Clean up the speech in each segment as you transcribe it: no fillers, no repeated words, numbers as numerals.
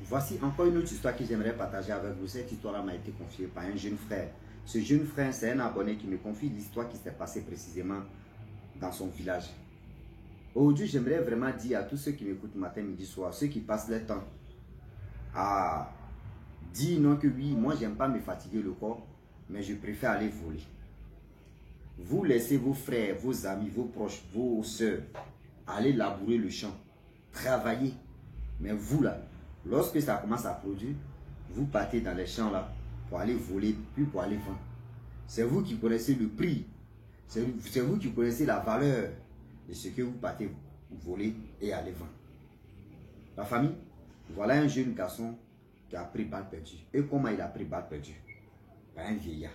Voici encore une autre histoire que j'aimerais partager avec vous. Cette histoire-là m'a été confiée par un jeune frère. Ce jeune frère, c'est un abonné qui me confie l'histoire qui s'est passée précisément dans son village. Aujourd'hui, j'aimerais vraiment dire à tous ceux qui m'écoutent matin, midi, soir, ceux qui passent leur temps à dire non que oui, moi j'aime pas me fatiguer le corps, mais je préfère aller voler. Vous laissez vos frères, vos amis, vos proches, vos soeurs aller labourer le champ, travailler. Mais vous là, lorsque ça commence à produire, vous partez dans les champs là pour aller voler, puis pour aller vendre. C'est vous qui connaissez le prix, c'est vous qui connaissez la valeur de ce que vous partez voler et aller vendre. La famille, voilà un jeune garçon qui a pris balle perdue. Et comment il a pris balle perdue? Par un vieillard.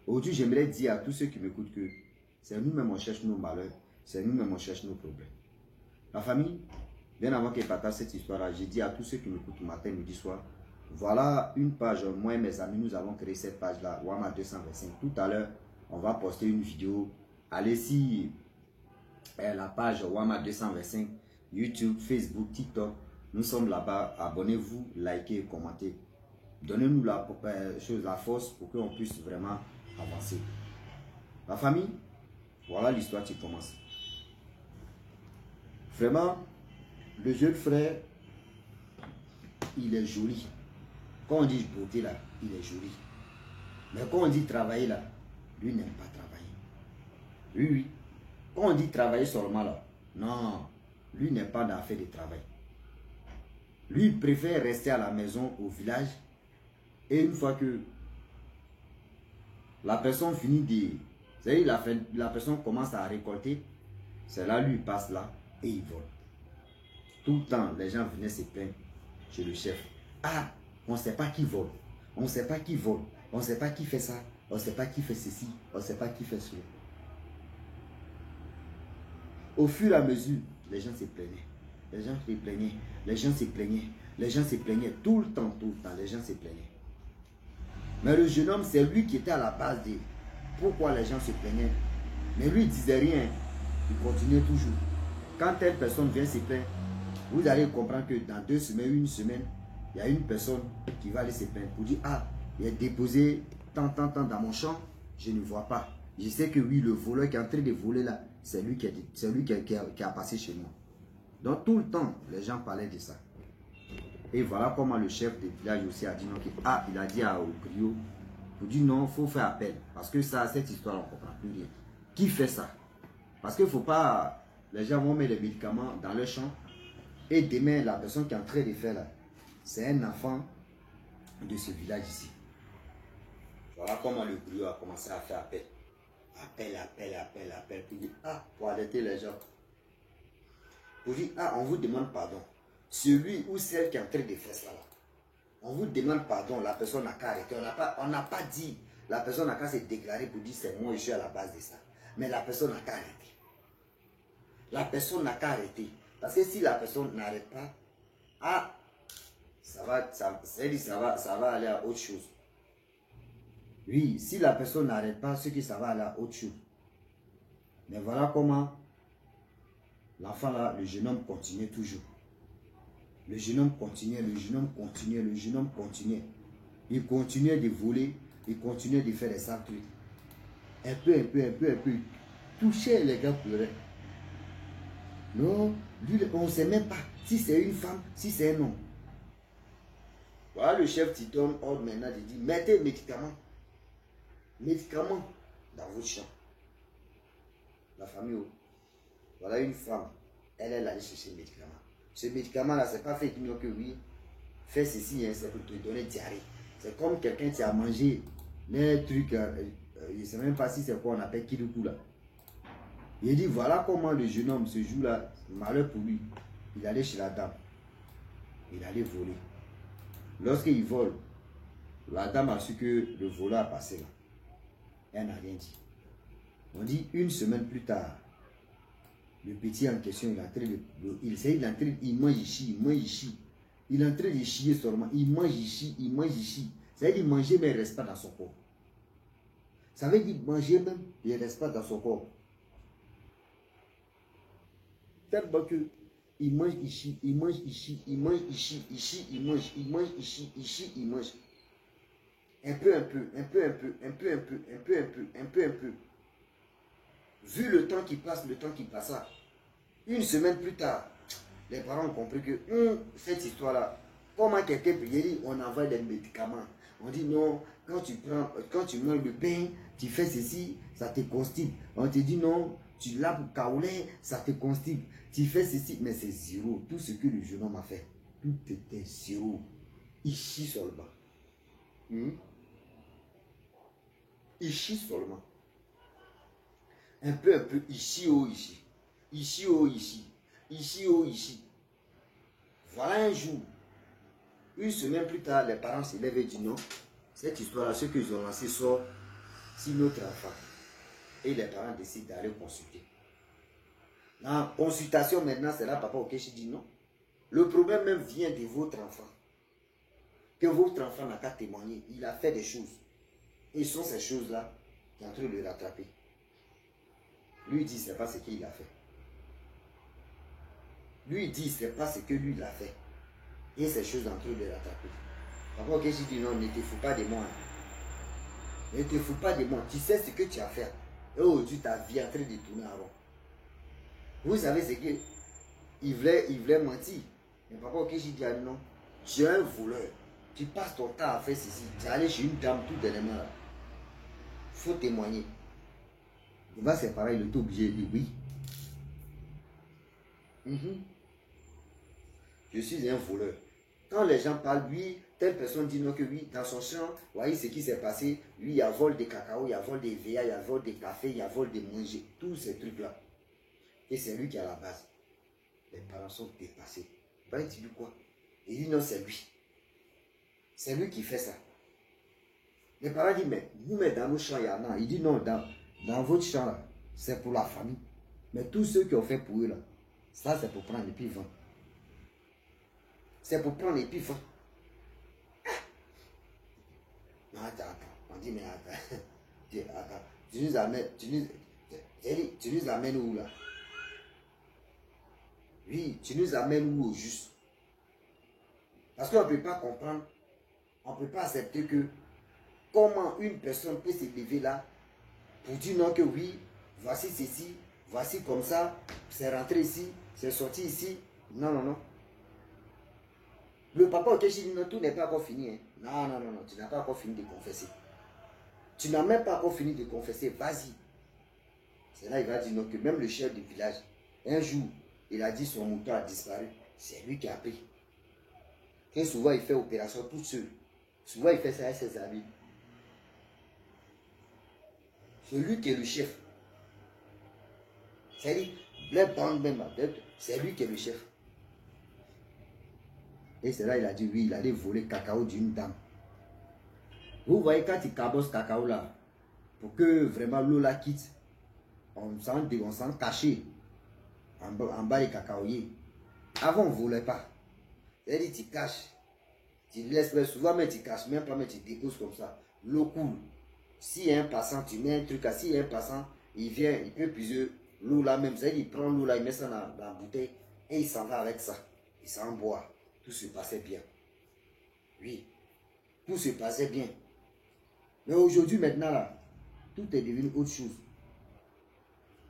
Aujourd'hui, j'aimerais dire à tous ceux qui m'écoutent que c'est nous-mêmes on cherche nos malheurs, c'est nous-mêmes on cherche nos problèmes. La famille, bien avant que je partage cette histoire-là, j'ai dit à tous ceux qui m'écoutent matin, midi, soir, voilà une page, moi et mes amis, nous avons créé cette page-là, Wama 225. Tout à l'heure, on va poster une vidéo. Allez sur la page Wama 225, YouTube, Facebook, TikTok. Nous sommes là-bas. Abonnez-vous, likez, commentez. Donnez-nous la force pour qu'on puisse vraiment avancer. La famille, voilà l'histoire qui commence. Vraiment, le jeune frère, il est joli. Quand on dit beauté là, il est joli. Mais quand on dit travailler là, lui n'aime pas travailler. Oui. Quand on dit travailler seulement là, non, lui n'est pas dans l'affaire de travail. Lui, il préfère rester à la maison, au village. Et une fois que la personne finit de... C'est-à-dire la personne commence à récolter, c'est là, lui, il passe là et il vole. Tout le temps, les gens venaient se plaindre chez le chef. Ah, on ne sait pas qui vole. On ne sait pas qui vole. On ne sait pas qui fait ça. On ne sait pas qui fait ceci. On ne sait pas qui fait cela. Au fur et à mesure, les gens se plaignaient. Les gens se plaignaient. Les gens se plaignaient. Les gens se plaignaient. Tout le temps, les gens se plaignaient. Mais le jeune homme, c'est lui qui était à la base de pourquoi les gens se plaignaient. Mais lui, il ne disait rien. Il continuait toujours. Quand telle personne vient se plaindre, vous allez comprendre que dans 2 semaines, une semaine, il y a une personne qui va aller se plaindre pour dire, ah, il a déposé tant dans mon champ, je ne vois pas. Je sais que oui, le voleur qui est en train de voler là, c'est lui qui a passé chez moi. Donc tout le temps, les gens parlaient de ça. Et voilà comment le chef du village aussi a dit non. Il a dit au griot, pour dire non, il faut faire appel. Parce que ça, cette histoire, on ne comprend plus rien. Qui fait ça? Parce qu'il ne faut pas, les gens vont mettre les médicaments dans leur champ. Et demain, la personne qui est en train de faire là, c'est un enfant de ce village ici. Voilà comment le griot a commencé à faire appel. Appel. Pour dire, ah, pour alerter les gens. Pour dire, ah, on vous demande pardon. Celui ou celle qui est en train de faire ça là, on vous demande pardon, la personne n'a qu'à arrêter. On n'a pas dit, la personne n'a qu'à se déclarer pour dire c'est moi, je suis à la base de ça. Mais la personne n'a qu'à arrêter. La personne n'a qu'à arrêter. Parce que si la personne n'arrête pas, ah, ça va aller à autre chose. Oui, si la personne n'arrête pas, c'est que ça va aller à autre chose. Mais voilà comment l'enfant là, le jeune homme continuait toujours. Le jeune homme continuait. Il continuait de voler, il continuait de faire des sales trucs. Un peu. Touchait, les gars pleuraient. Non, lui, on ne sait même pas si c'est une femme, si c'est un homme. Voilà le chef qui donne ordre maintenant de dire, mettez médicaments dans votre champ. La famille, voilà une femme, elle est allée chercher le médicament. Ce médicament-là, c'est pas fait que oui, fais ceci, hein, c'est pour te donner diarrhée. C'est comme quelqu'un qui a mangé les trucs, je ne sais même pas si c'est quoi on appelle kirikou là. Il dit, voilà comment le jeune homme, ce jour-là, malheur pour lui, il allait chez la dame. Il allait voler. Lorsqu'il vole, la dame a su que le voleur a passé là. Elle n'a rien dit. On dit 1 semaine plus tard, le petit en question, il est en train de... Il mange ici. Il est en train de chier seulement. Il mange ici. Ça veut dire manger, mais il ne reste pas dans son corps. Ça veut dire manger même, il ne reste pas dans son corps. Tellement que Il mange ici, il mange ici, il mange ici, ici, il mange ici, ici, il mange. Un peu, un peu, un peu, un peu, un peu, un peu, un peu, un peu, un peu, un peu. Vu le temps qui passe, le temps qui passa, une semaine plus tard, les parents ont compris que cette histoire-là, comment quelqu'un peut dire, on envoie des médicaments. On dit non, quand tu manges le pain, tu fais ceci, ça te constipe. On te dit non, tu laves le caoulet, ça te constipe. Tu fais ceci, mais c'est zéro. Tout ce que le jeune homme a fait, tout était zéro. Ici seulement. Ici seulement. Un peu, ici, oh, ici. Ici, oh, ici. Ici, oh, ici. Voilà un jour. Une semaine plus tard, les parents se lèvent et disent non. Cette histoire-là, ce qu'ils ont lancé sort si notre enfant. Et les parents décident d'aller consulter. La consultation maintenant, c'est là papa Okechi dit non. Le problème même vient de votre enfant. Que votre enfant n'a qu'à témoigner. Il a fait des choses. Et ce sont ces choses-là qui sont en train de le rattraper. Lui dit, ce n'est pas ce qu'il a fait. Lui dit, ce n'est pas ce que lui il a fait. Et ces choses sont en train de le rattraper. Papa Okechi dit non, ne te fous pas de moi. Ne te fous pas de moi. Tu sais ce que tu as fait. Et aujourd'hui, ta vie est en train de tourner en rond. Vous savez ce que il voulait mentir. Mais papa Okechi dit non. Tu es un voleur. Tu passes ton temps à faire ceci. Tu es allé chez une dame tout dernièrement là. Il faut témoigner. Devant ses parents, il est obligé de dire oui. Je suis un voleur. Quand les gens parlent, oui, telle personne dit non que oui, dans son champ, voyez ce qui s'est passé. Oui, il y a vol de cacao, il y a vol de VA, il y a vol de café, il y a vol de manger. Tous ces trucs-là. Et c'est lui qui est à la base. Les parents sont dépassés. Ben, il dit quoi? Il dit non, c'est lui. C'est lui qui fait ça. Les parents disent, mais nous, mais dans nos champs, il y en a. Il dit non, dans votre champ, là, c'est pour la famille. Mais tous ceux qui ont fait pour eux, là, ça, c'est pour prendre et puis vendre. C'est pour prendre et puis vendre. Non, attends. On dit, mais attends. Tu nous amènes où, là? Oui, tu nous amènes où au juste? Parce qu'on ne peut pas comprendre, on ne peut pas accepter que comment une personne peut se lever là pour dire non que oui, voici ceci, voici comme ça, c'est rentré ici, c'est sorti ici. Non. Le papa Okechi dit non, tout n'est pas encore fini. Hein. Non, tu n'as pas encore fini de confesser. Tu n'as même pas encore fini de confesser, vas-y. C'est là il va dire non, que même le chef du village, un jour, il a dit son mouton a disparu. C'est lui qui a pris. Et souvent il fait opération tout seul. Souvent il fait ça avec ses amis. C'est lui qui est le chef. C'est-à-dire, les bandes même, c'est lui qui est le chef. Et c'est là il a dit oui, il allait voler le cacao d'une dame. Vous voyez quand il cabosse cacao là, pour que vraiment l'eau la quitte, on s'en cachait en bas des cacaoyers. Avant on ne volait pas. C'est-à-dire tu caches, tu laisses, souvent mais tu caches même pas, mais tu déposes comme ça. L'eau coule. S'il y a un passant, tu mets un truc, s'il y a un passant, il vient, il peut puiser l'eau là même. C'est-à-dire il prend l'eau là, il met ça dans la bouteille et il s'en va avec ça. Il s'en boit. Tout se passait bien. Oui, tout se passait bien. Mais aujourd'hui, maintenant, là, tout est devenu autre chose.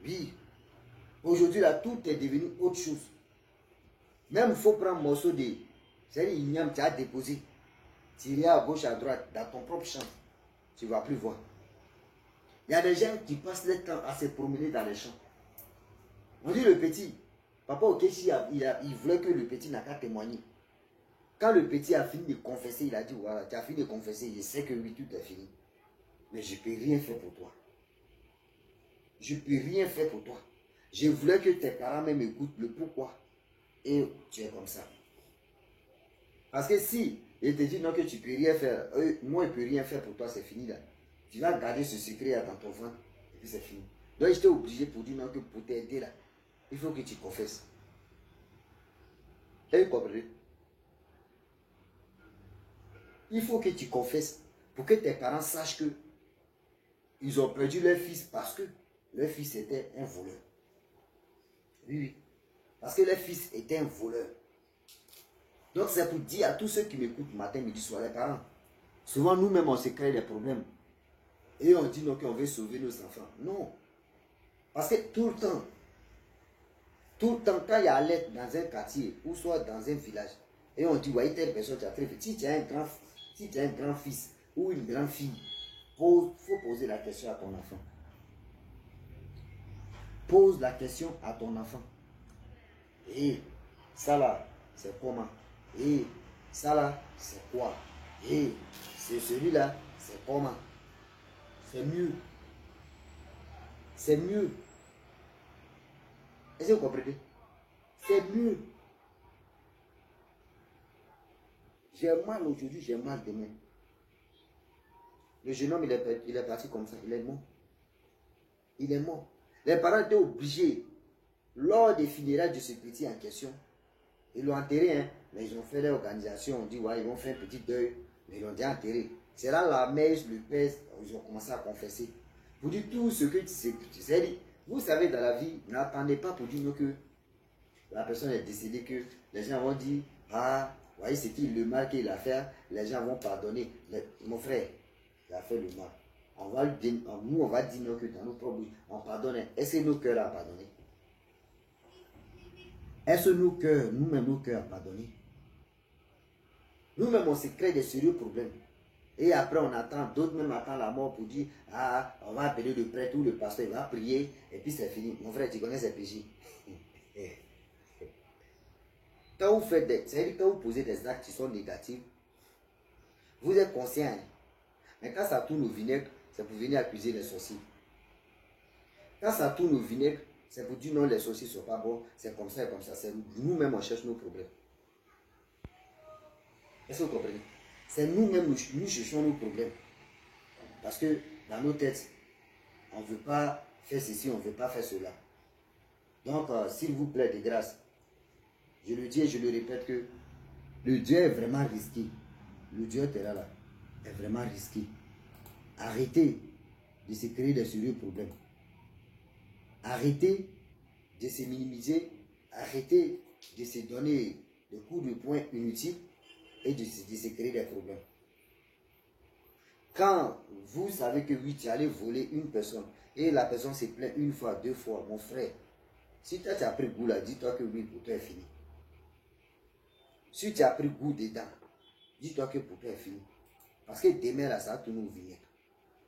Oui, aujourd'hui, là, tout est devenu autre chose. Même il faut prendre un morceau de... C'est-à-dire, igname, tu as déposé. Tu iras à gauche, à droite, dans ton propre champ. Tu ne vas plus voir. Il y a des gens qui passent le temps à se promener dans les champs. On dit le petit. Papa Okechi, il voulait que le petit n'a qu'à témoigner. Quand le petit a fini de confesser, il a dit, voilà, tu as fini de confesser, je sais que oui, tout est fini. Mais je ne peux rien faire pour toi. Je ne peux rien faire pour toi. Je voulais que tes parents même écoutent le pourquoi. Et tu es comme ça. Parce que si il te dit non que tu ne peux rien faire, moi je ne peux rien faire pour toi, c'est fini là. Tu vas garder ce secret dans ton ventre et puis c'est fini. Donc j'étais obligé pour dire non que pour t'aider là, il faut que tu confesses. Et vous comprenez? Il faut que tu confesses pour que tes parents sachent que ils ont perdu leur fils parce que leur fils était un voleur. Oui. Parce que leur fils était un voleur. Donc c'est pour dire à tous ceux qui m'écoutent matin, midi, soir, les parents. Souvent nous-mêmes on se crée des problèmes. Et on dit non qu'on veut sauver nos enfants. Non. Parce que tout le temps, quand il y a alerte dans un quartier ou soit dans un village, et on dit, ouais, telle personne, tu as très fait. Si tu as un grand fils ou une grande fille, il faut poser la question à ton enfant. Pose la question à ton enfant. Et ça là, c'est comment? Et ça là, c'est quoi? Et c'est celui-là, c'est comment? C'est mieux. C'est mieux. Est-ce que vous comprenez? C'est mieux. J'ai mal aujourd'hui, j'ai mal demain. Le jeune homme, il est parti comme ça, il est mort. Il est mort. Les parents étaient obligés, lors des funérailles de ce petit en question, ils l'ont enterré, hein, mais ils ont fait l'organisation, on dit, ouais, ils vont faire un petit deuil, mais ils l'ont déjà enterré. C'est là la messe, le père, ils ont commencé à confesser. Vous dites tout ce que tu sais. Vous savez, dans la vie, n'attendez pas pour dire que la personne est décédée, que les gens vont dire, ah, vous voyez, c'est le mal qu'il a fait, les gens vont pardonner. Mon frère, il a fait le mal. On va dire non que dans nos propres bouches, on pardonne. Est-ce que nos cœurs ont pardonné? Est-ce que nos cœurs, nous-mêmes, nos cœurs ont pardonné? Nous-mêmes, on se crée des sérieux problèmes. Et après, on attend, d'autres même attendent la mort pour dire, ah, on va appeler le prêtre ou le pasteur, il va prier, et puis c'est fini. Mon frère, tu connais ses péchés. Quand vous faites c'est-à-dire quand vous posez des actes qui sont négatifs, vous êtes conscient. Hein? Mais quand ça tourne au vinaigre, c'est pour venir accuser les sorciers. Quand ça tourne au vinaigre, c'est pour dire non, les sorciers ne sont pas bons, c'est comme ça et comme ça. C'est nous-mêmes, on cherche nos problèmes. Est-ce que vous comprenez? C'est nous-mêmes, nous cherchons nos problèmes. Parce que dans nos têtes, on ne veut pas faire ceci, on ne veut pas faire cela. Donc, s'il vous plaît, de grâce, je le dis et je le répète que le Dieu est vraiment risqué. Le Dieu là est vraiment risqué. Arrêtez de se créer des sérieux problèmes. Arrêtez de se minimiser. Arrêtez de se donner des coups de poing inutiles et de se créer des problèmes. Quand vous savez que oui, tu allais voler une personne et la personne se plaint une fois, deux fois, mon frère, si toi tu as pris goût là, dis-toi que oui, pour toi est fini. Si tu as pris goût dedans, dis-toi que pour toi est fini. Parce que demain là, ça va tourner au vinaigre.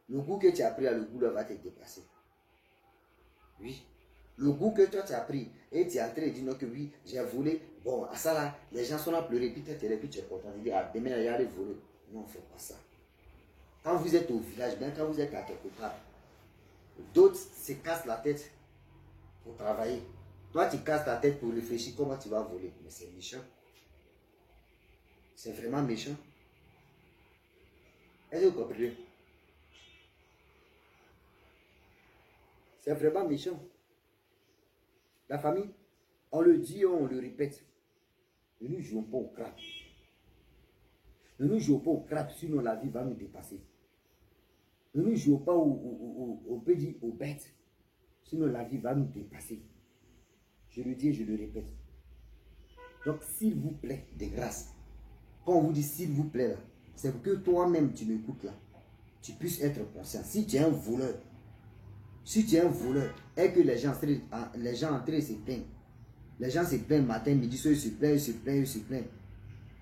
Le goût que tu as pris là, le goût là va te déplacer. Oui. Le goût que toi tu as pris et tu es en train de dire non que oui, j'ai volé. Bon, à ça là, les gens sont là à pleurer, puis tu es content. Tu dis, ah, demain il y a les voler. Non, on ne fait pas ça. Quand vous êtes au village, bien quand vous êtes à quelque part, d'autres se cassent la tête pour travailler. Toi, tu casses ta tête pour réfléchir comment tu vas voler. Mais c'est méchant. C'est vraiment méchant. Est-ce que vous comprenez? C'est vraiment méchant. La famille, on le dit, on le répète. Ne nous jouons pas au crabe. Ne nous jouons pas au crabe, sinon la vie va nous dépasser. Ne nous jouons pas aux bêtes, sinon la vie va nous dépasser. Je le dis et je le répète. Donc, s'il vous plaît, de grâce, quand on vous dit s'il vous plaît là, c'est pour que toi-même tu m'écoutes là, tu puisses être conscient. Si tu es un voleur, et que les gens en train de se plaindre, les gens se plaignent matin, midi, soir, ils se plaignent.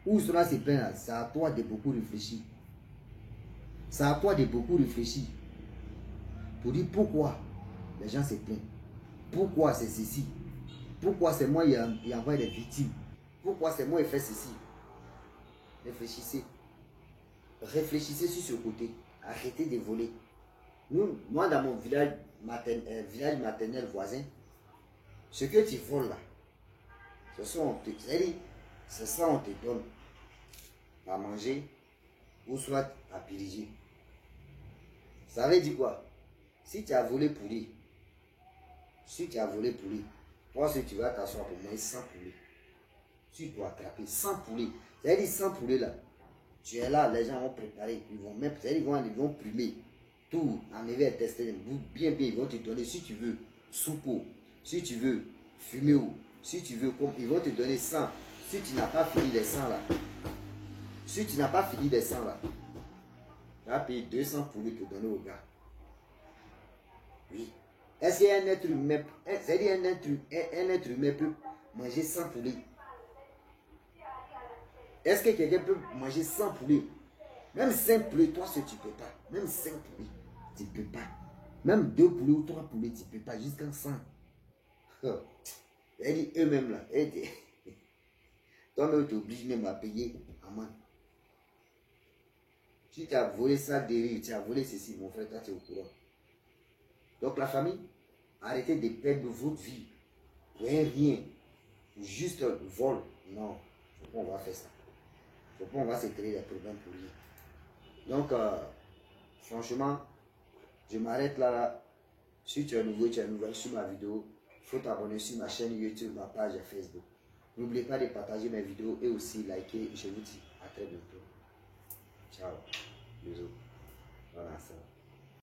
Où cela se plaint là, c'est à toi de beaucoup réfléchir. C'est à toi de beaucoup réfléchir. Pour dire pourquoi les gens se plaignent. Pourquoi c'est ceci. Pourquoi c'est moi qui envoie des victimes. Pourquoi c'est moi qui fais ceci. Réfléchissez. Réfléchissez sur ce côté. Arrêtez de voler. Moi, dans mon village maternel voisin, ce que tu voles là, c'est ça on te donne à manger ou soit à piriger. Ça veut dire quoi? Si tu as volé poulet, toi si tu vas t'asseoir pour manger 100 poulets, tu dois attraper 100 poulets. C'est-à-dire 100 poulets là, tu es là, les gens vont préparer, ils vont primer tout, enlever et tester, bien, ils vont te donner si tu veux soupe, si tu veux fumer ou Si tu veux, ils vont te donner 100. Si tu n'as pas fini les 100 là, si tu n'as pas fini les 100 là, tu vas payer 200 poulets pour donner au gars. Oui. Est-ce qu'il y a un être humain, c'est-à-dire un être humain peut manger 100 poulets? Est-ce que quelqu'un peut manger 100 poulets? Même 5 poulets, toi, tu ne peux pas. Même 5 poulets, tu ne peux pas. Même 2 poulets ou 3 poulets, tu ne peux pas. Jusqu'à 100. Elle dit eux-mêmes là. Toi-même, tu obliges même à payer amende. Si tu as volé ça derrière, tu as volé ceci, mon frère, toi, tu es au courant. Donc la famille, arrêtez de perdre votre vie pour un rien. Juste un vol. Non, il ne faut pas on va faire ça. Il ne faut pas on va se créer des problèmes pour rien. Donc, franchement, je m'arrête là. Si tu es nouveau, tu es nouvelle sur ma vidéo, il faut t'abonner sur ma chaîne YouTube, ma page Facebook. N'oubliez pas de partager mes vidéos et aussi liker. Je vous dis à très bientôt. Ciao. Bisous.